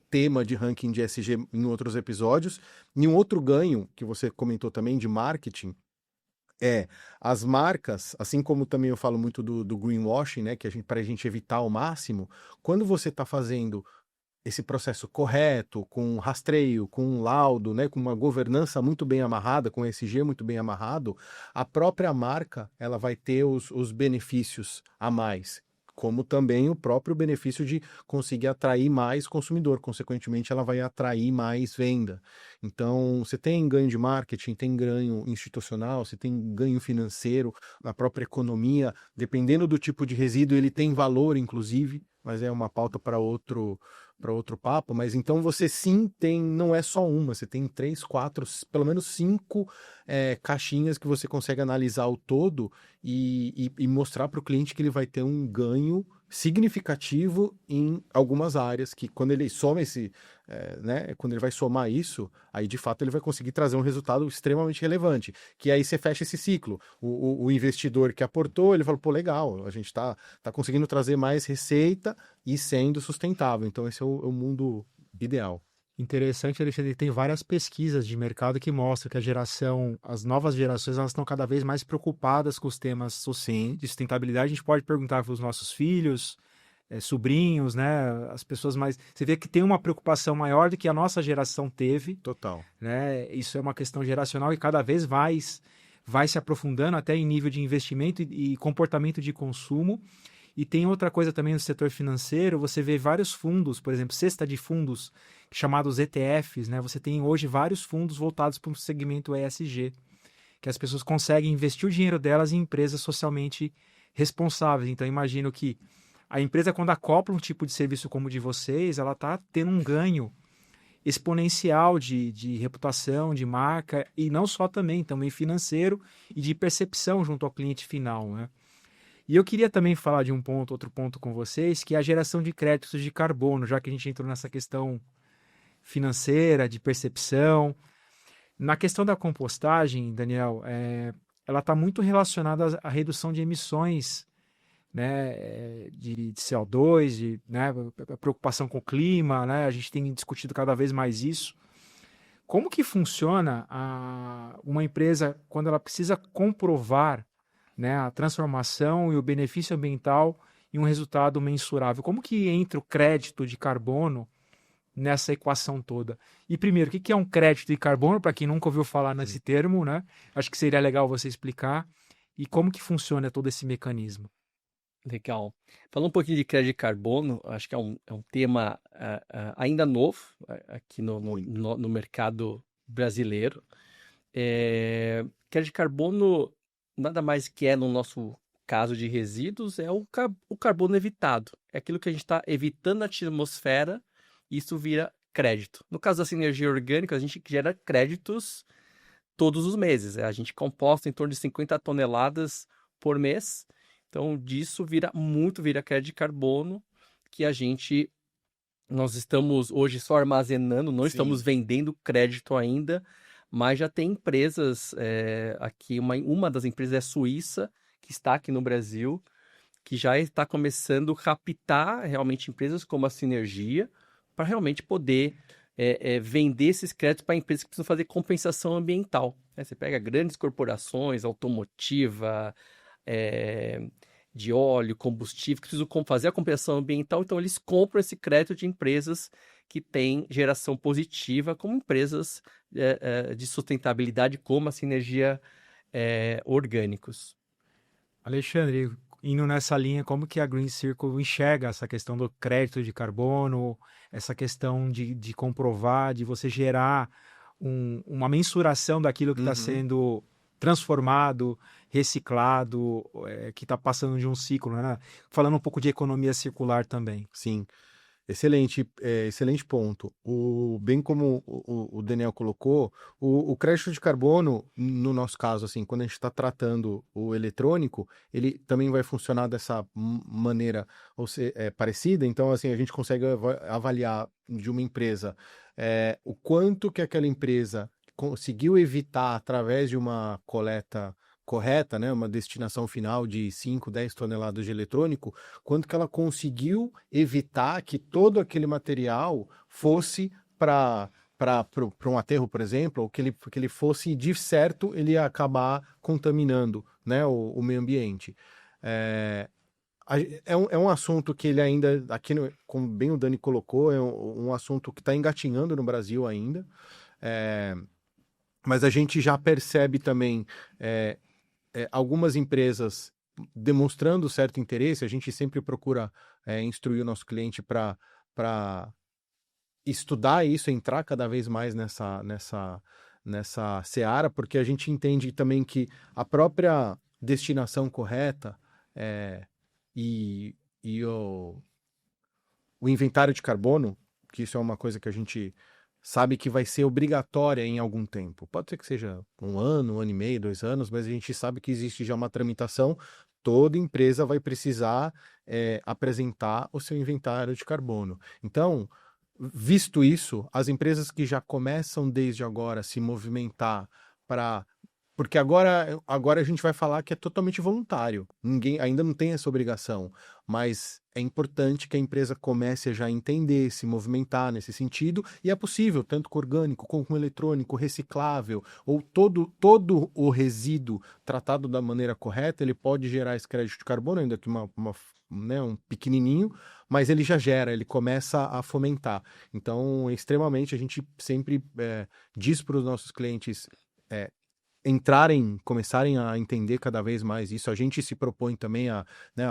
tema de ranking de ESG em outros episódios. E um outro ganho, que você comentou também, de marketing, as marcas, assim como também eu falo muito do greenwashing, né, que para a gente evitar ao máximo, quando você está fazendo esse processo correto, com rastreio, com um laudo, né, com uma governança muito bem amarrada, com ESG muito bem amarrado, a própria marca ela vai ter os benefícios a mais. como também o próprio benefício de conseguir atrair mais consumidor, consequentemente ela vai atrair mais venda. Então, você tem ganho de marketing, tem ganho institucional, você tem ganho financeiro, na própria economia, dependendo do tipo de resíduo, ele tem valor, inclusive, mas é uma pauta para outro papo, mas então você sim tem, não é só uma, você tem 3, 4, pelo menos 5 caixinhas que você consegue analisar o todo e mostrar para o cliente que ele vai ter um ganho significativo em algumas áreas, que quando ele soma né, quando ele vai somar isso, aí de fato ele vai conseguir trazer um resultado extremamente relevante, que aí você fecha esse ciclo. O investidor que aportou, ele fala, pô, legal, a gente tá conseguindo trazer mais receita e sendo sustentável. Então esse é o mundo ideal. Interessante, Alexandre, tem várias pesquisas de mercado que mostram que as novas gerações, elas estão cada vez mais preocupadas com os temas de sustentabilidade. A gente pode perguntar para os nossos filhos, sobrinhos, né, as pessoas mais... Você vê que tem uma preocupação maior do que a nossa geração teve. Total. Né? Isso é uma questão geracional e cada vez vai se aprofundando até em nível de investimento e comportamento de consumo. E tem outra coisa também no setor financeiro, você vê vários fundos, por exemplo, cesta de fundos, chamados ETFs, né? Você tem hoje vários fundos voltados para o segmento ESG, que as pessoas conseguem investir o dinheiro delas em empresas socialmente responsáveis. Então, imagino que a empresa, quando acopla um tipo de serviço como o de vocês, ela está tendo um ganho exponencial de reputação, de marca, e não só também financeiro e de percepção junto ao cliente final, né? E eu queria também falar de outro ponto com vocês, que é a geração de créditos de carbono, já que a gente entrou nessa questão financeira, de percepção. Na questão da compostagem, Daniel, ela está muito relacionada à redução de emissões, né, de CO2, né, a preocupação com o clima, né, a gente tem discutido cada vez mais isso. Como que funciona uma empresa quando ela precisa comprovar, né, a transformação e o benefício ambiental em um resultado mensurável? Como que entra o crédito de carbono nessa equação toda? E primeiro, o que é um crédito de carbono, para quem nunca ouviu falar nesse termo, né? Acho que seria legal você explicar. E como que funciona todo esse mecanismo? Legal. Falando um pouquinho de crédito de carbono, acho que é um tema ainda novo aqui no mercado brasileiro. Crédito de carbono nada mais que no nosso caso de resíduos, é o carbono evitado. É aquilo que a gente está evitando na atmosfera e isso vira crédito. No caso da sinergia orgânica, a gente gera créditos todos os meses. A gente composta em torno de 50 toneladas por mês. Então, disso vira crédito de carbono que nós estamos hoje só armazenando, não estamos vendendo crédito ainda, mas já tem empresas aqui, uma das empresas é suíça, que está aqui no Brasil, que já está começando a captar realmente empresas como a Sinergia, para realmente poder vender esses créditos para empresas que precisam fazer compensação ambiental. Você pega grandes corporações, automotiva, de óleo, combustível, que precisam fazer a compensação ambiental, então eles compram esse crédito de empresas que têm geração positiva, como empresas de sustentabilidade, como a Sinergia Orgânicos. Alexandre, indo nessa linha, como que a Green Circle enxerga essa questão do crédito de carbono, essa questão de comprovar, de você gerar uma mensuração daquilo que está sendo transformado, reciclado, que está passando de um ciclo, né? Falando um pouco de economia circular também. Sim, excelente ponto. Bem como o Daniel colocou, o crédito de carbono, no nosso caso, assim, quando a gente está tratando o eletrônico, ele também vai funcionar dessa maneira parecida. Então, assim, a gente consegue avaliar de uma empresa o quanto que aquela empresa conseguiu evitar através de uma coleta correta, né, uma destinação final de 5, 10 toneladas de eletrônico, quanto que ela conseguiu evitar que todo aquele material fosse para um aterro, por exemplo, ou que ele fosse, de certo, ele ia acabar contaminando, né, o meio ambiente. É um assunto que ele ainda, aqui, como bem o Dani colocou, é um assunto que está engatinhando no Brasil ainda, mas a gente já percebe também algumas empresas demonstrando certo interesse, a gente sempre procura instruir o nosso cliente para estudar isso, entrar cada vez mais nessa seara, porque a gente entende também que a própria destinação correta e o inventário de carbono, que isso é uma coisa que a gente sabe que vai ser obrigatória em algum tempo. Pode ser que seja 1 ano, 1 ano e meio, 2 anos, mas a gente sabe que existe já uma tramitação. Toda empresa vai precisar apresentar o seu inventário de carbono. Então, visto isso, as empresas que já começam desde agora a se movimentar para... Porque agora a gente vai falar que é totalmente voluntário. Ninguém ainda não tem essa obrigação, mas é importante que a empresa comece a já entender, se movimentar nesse sentido, e é possível, tanto com orgânico, como com eletrônico, reciclável, ou todo o resíduo tratado da maneira correta, ele pode gerar esse crédito de carbono, ainda que um pequenininho, mas ele já gera, ele começa a fomentar. Então, extremamente, a gente sempre diz para os nossos clientes começarem a entender cada vez mais isso. A gente se propõe também a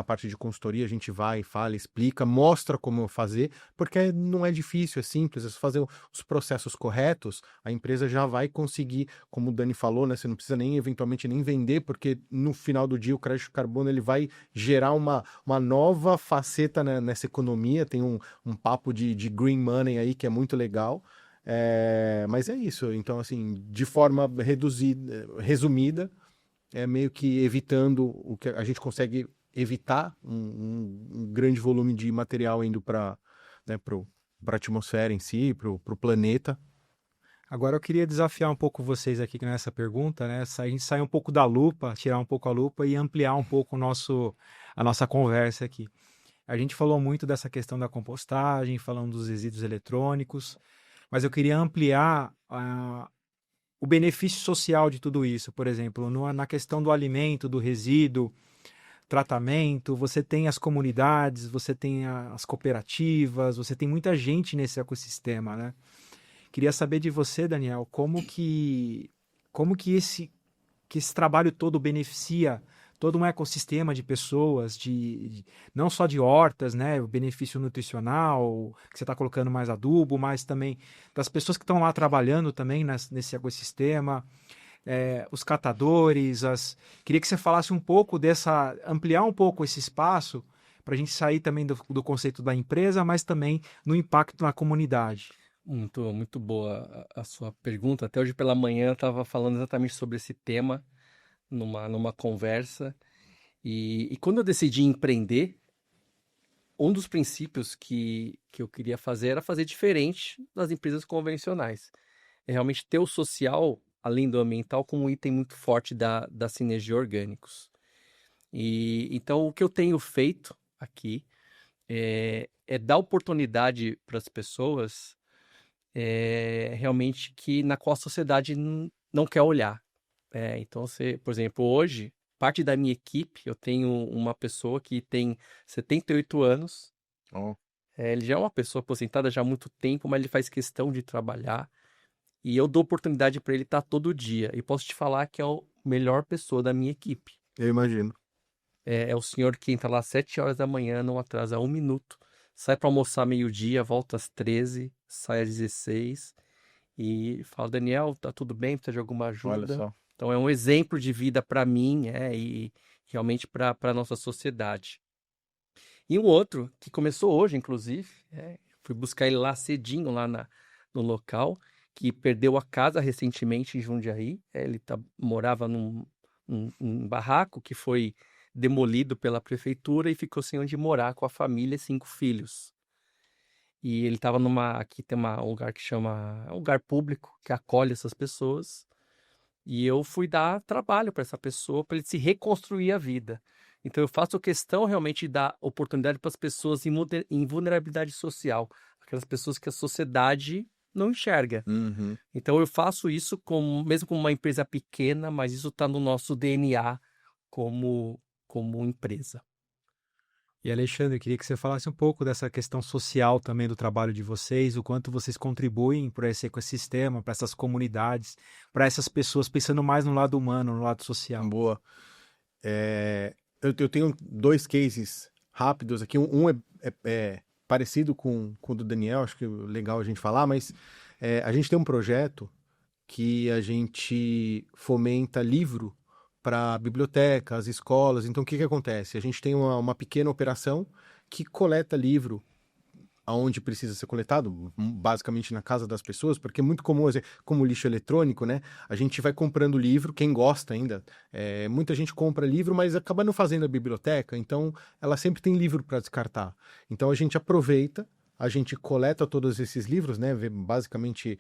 parte de consultoria, a gente vai, fala, explica, mostra como fazer, porque não é difícil, é simples, é só fazer os processos corretos, a empresa já vai conseguir, como o Dani falou, né, você não precisa eventualmente nem vender, porque no final do dia o crédito de carbono ele vai gerar uma nova faceta, né, nessa economia, tem um papo de green money aí que é muito legal. Mas é isso, então assim, de forma resumida, meio que evitando o que a gente consegue evitar um grande volume de material indo para a atmosfera em si, para o planeta. Agora eu queria desafiar um pouco vocês aqui nessa pergunta, né? A gente sair um pouco da lupa, tirar um pouco a lupa e ampliar um pouco a nossa conversa aqui. A gente falou muito dessa questão da compostagem, falando dos resíduos eletrônicos, mas eu queria ampliar o benefício social de tudo isso. Por exemplo, na questão do alimento, do resíduo, tratamento, você tem as comunidades, você tem as cooperativas, você tem muita gente nesse ecossistema, né? Queria saber de você, Daniel, como que esse trabalho todo beneficia todo um ecossistema de pessoas, não só de hortas, né, o benefício nutricional, que você está colocando mais adubo, mas também das pessoas que estão lá trabalhando também nesse ecossistema, os catadores. Queria que você falasse um pouco ampliar um pouco esse espaço para a gente sair também do conceito da empresa, mas também no impacto na comunidade. Muito, muito boa a sua pergunta. Até hoje pela manhã eu estava falando exatamente sobre esse tema numa conversa. E quando eu decidi empreender, um dos princípios que eu queria fazer era fazer diferente das empresas convencionais. É realmente ter o social, além do ambiental, como um item muito forte da sinergia orgânicos. Então, o que eu tenho feito aqui é dar oportunidade para as pessoas realmente na qual a sociedade não quer olhar. Então, por exemplo, hoje, parte da minha equipe, eu tenho uma pessoa que tem 78 anos. Oh. Ele já é uma pessoa aposentada já há muito tempo, mas ele faz questão de trabalhar. E eu dou oportunidade para ele estar todo dia. E posso te falar que é a melhor pessoa da minha equipe. Eu imagino. É o senhor que entra lá às 7 horas da manhã, não atrasa 1 minuto. Sai para almoçar meio-dia, volta às 13, sai às 16. E fala, Daniel, tá tudo bem? Precisa de alguma ajuda? Olha só. Então é um exemplo de vida para mim, e realmente para a nossa sociedade. E um outro, que começou hoje, inclusive, fui buscar ele lá cedinho, lá no local, que perdeu a casa recentemente em Jundiaí. Ele morava num barraco que foi demolido pela prefeitura e ficou sem onde morar com a família e 5 filhos. E ele estava aqui tem um lugar que chama, um lugar público que acolhe essas pessoas. E eu fui dar trabalho para essa pessoa, para ele se reconstruir a vida. Então eu faço questão realmente de dar oportunidade para as pessoas em vulnerabilidade social, aquelas pessoas que a sociedade não enxerga. Uhum. Então eu faço isso mesmo como uma empresa pequena, mas isso está no nosso DNA como empresa. E Alexandre, eu queria que você falasse um pouco dessa questão social também do trabalho de vocês, o quanto vocês contribuem para esse ecossistema, para essas comunidades, para essas pessoas, pensando mais no lado humano, no lado social. Boa. Eu tenho 2 cases rápidos aqui. Um é parecido com o do Daniel, acho que é legal a gente falar, mas a gente tem um projeto que a gente fomenta livro para bibliotecas, escolas. Então, o que acontece? A gente tem uma pequena operação que coleta livro aonde precisa ser coletado, basicamente na casa das pessoas, porque é muito comum, como lixo eletrônico, né? A gente vai comprando livro, quem gosta ainda, muita gente compra livro, mas acaba não fazendo a biblioteca, então ela sempre tem livro para descartar. Então a gente aproveita, a gente coleta todos esses livros, né? Basicamente,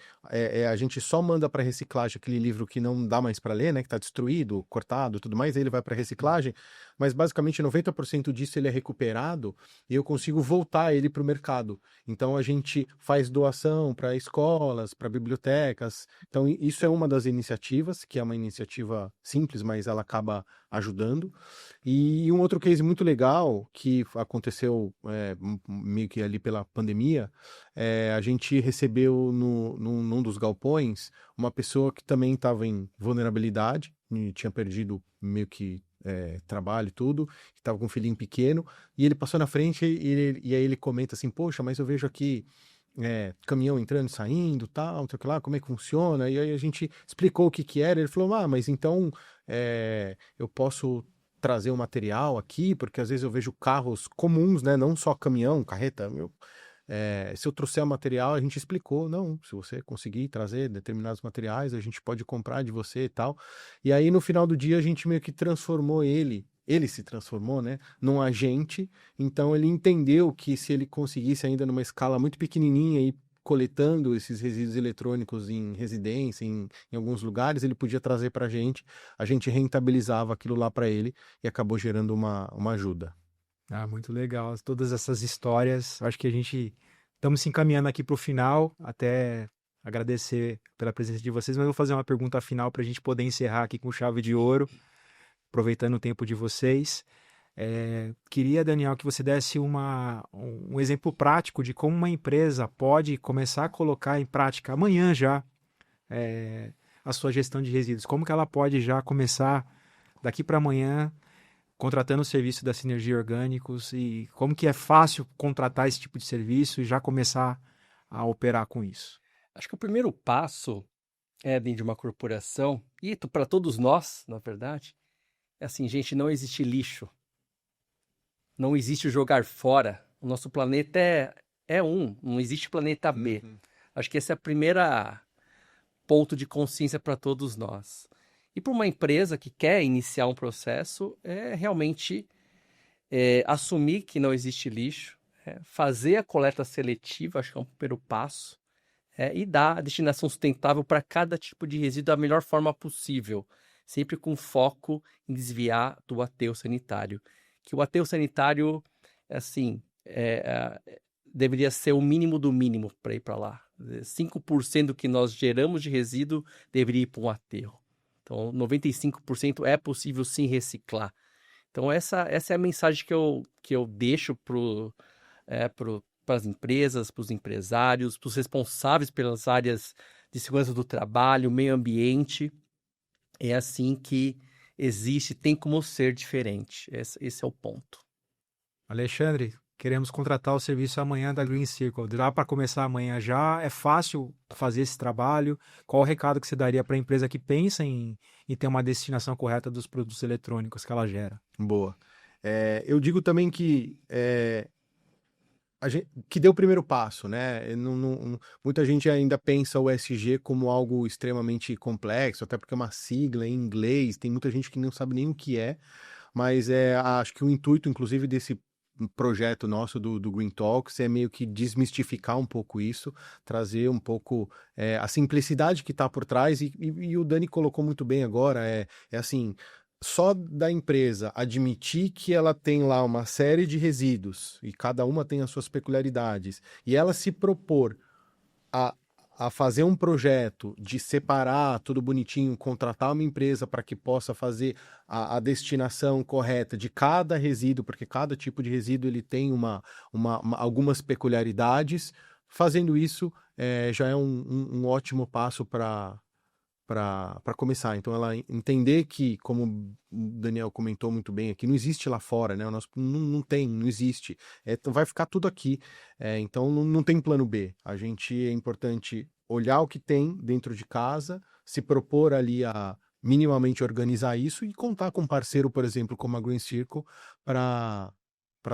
a gente só manda para reciclagem aquele livro que não dá mais para ler, né? Que está destruído, cortado, tudo mais, aí ele vai para reciclagem. Mas basicamente 90% disso ele é recuperado e eu consigo voltar ele para o mercado. Então a gente faz doação para escolas, para bibliotecas. Então isso é uma das iniciativas, que é uma iniciativa simples, mas ela acaba ajudando. E um outro case muito legal que aconteceu meio que ali pela pandemia, a gente recebeu num dos galpões uma pessoa que também estava em vulnerabilidade, e tinha perdido meio que trabalho e tudo, estava com um filhinho pequeno, e ele passou na frente e aí ele comenta assim, poxa, mas eu vejo aqui caminhão entrando e saindo, tal, não sei o que lá, como é que funciona? E aí a gente explicou o que era, ele falou, mas então eu posso trazer o material aqui, porque às vezes eu vejo carros comuns, né, não só caminhão, carreta, se eu trouxer o material, a gente explicou, não, se você conseguir trazer determinados materiais, a gente pode comprar de você e tal. E aí, no final do dia, a gente meio que transformou ele se transformou, né, num agente, então ele entendeu que se ele conseguisse ainda numa escala muito pequenininha e coletando esses resíduos eletrônicos em residência, em alguns lugares, ele podia trazer para a gente rentabilizava aquilo lá para ele e acabou gerando uma ajuda. Ah, muito legal. Todas essas histórias. Acho que a gente estamos se encaminhando aqui para o final. Até agradecer pela presença de vocês, mas eu vou fazer uma pergunta final para a gente poder encerrar aqui com chave de ouro, aproveitando o tempo de vocês. Queria, Daniel, que você desse um exemplo prático de como uma empresa pode começar a colocar em prática amanhã já a sua gestão de resíduos. Como que ela pode já começar daqui para amanhã contratando o serviço da Sinergia Orgânicos e como que é fácil contratar esse tipo de serviço e já começar a operar com isso? Acho que o primeiro passo dentro de uma corporação, e para todos nós, na verdade, é assim, gente, não existe lixo. Não existe jogar fora. O nosso planeta não existe planeta B. Uhum. Acho que esse é o primeiro ponto de consciência para todos nós. E para uma empresa que quer iniciar um processo, realmente assumir que não existe lixo, fazer a coleta seletiva, acho que é um primeiro passo, e dar a destinação sustentável para cada tipo de resíduo da melhor forma possível, sempre com foco em desviar do aterro sanitário. Que o aterro sanitário, assim, deveria ser o mínimo do mínimo para ir para lá. 5% do que nós geramos de resíduo deveria ir para um aterro. Então, 95% é possível sim reciclar. Então, essa é a mensagem que eu deixo para as empresas, para os empresários, para os responsáveis pelas áreas de segurança do trabalho, meio ambiente. É assim que tem como ser diferente. Esse é o ponto. Alexandre, queremos contratar o serviço amanhã da Green Circle. Dá para começar amanhã já? É fácil fazer esse trabalho? Qual o recado que você daria para a empresa que pensa em ter uma destinação correta dos produtos eletrônicos que ela gera? Boa. Eu digo também que que deu o primeiro passo, né? Muita gente ainda pensa o ESG como algo extremamente complexo, até porque é uma sigla em inglês, tem muita gente que não sabe nem o que é, mas acho que o intuito, inclusive, desse projeto nosso do Green Talks é meio que desmistificar um pouco isso, trazer um pouco a simplicidade que está por trás, e o Dani colocou muito bem agora, assim, só da empresa admitir que ela tem lá uma série de resíduos e cada uma tem as suas peculiaridades e ela se propor a fazer um projeto de separar tudo bonitinho, contratar uma empresa para que possa fazer a destinação correta de cada resíduo, porque cada tipo de resíduo ele tem algumas peculiaridades. Fazendo isso já é um ótimo passo para para começar. Então, ela entender que, como o Daniel comentou muito bem aqui, não existe lá fora, né? O nosso, não existe. Então, vai ficar tudo aqui. Então, não tem plano B. É importante olhar o que tem dentro de casa, se propor ali a minimamente organizar isso e contar com um parceiro, por exemplo, como a Green Circle, para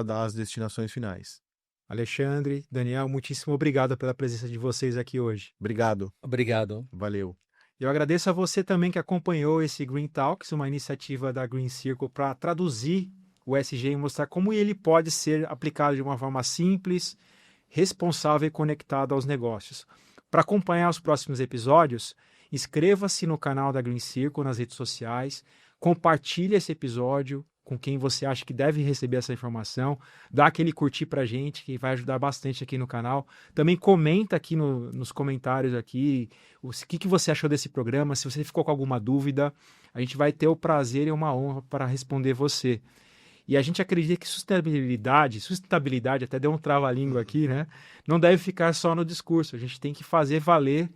dar as destinações finais. Alexandre, Daniel, muitíssimo obrigado pela presença de vocês aqui hoje. Obrigado. Obrigado. Valeu. Eu agradeço a você também que acompanhou esse Green Talks, uma iniciativa da Green Circle para traduzir o ESG e mostrar como ele pode ser aplicado de uma forma simples, responsável e conectada aos negócios. Para acompanhar os próximos episódios, inscreva-se no canal da Green Circle nas redes sociais, compartilhe esse episódio com quem você acha que deve receber essa informação, dá aquele curtir pra gente, que vai ajudar bastante aqui no canal. Também comenta aqui nos comentários aqui o que você achou desse programa, se você ficou com alguma dúvida, a gente vai ter o prazer e uma honra para responder você. E a gente acredita que sustentabilidade, até deu um trava-língua aqui, né? Não deve ficar só no discurso, a gente tem que fazer valer.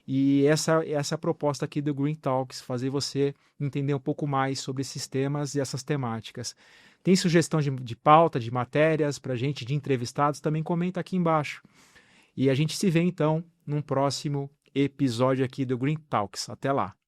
E essa é a proposta aqui do Green Talks, fazer você entender um pouco mais sobre esses temas e essas temáticas. Tem sugestão de pauta, de matérias para a gente, de entrevistados, também comenta aqui embaixo. E a gente se vê então num próximo episódio aqui do Green Talks. Até lá!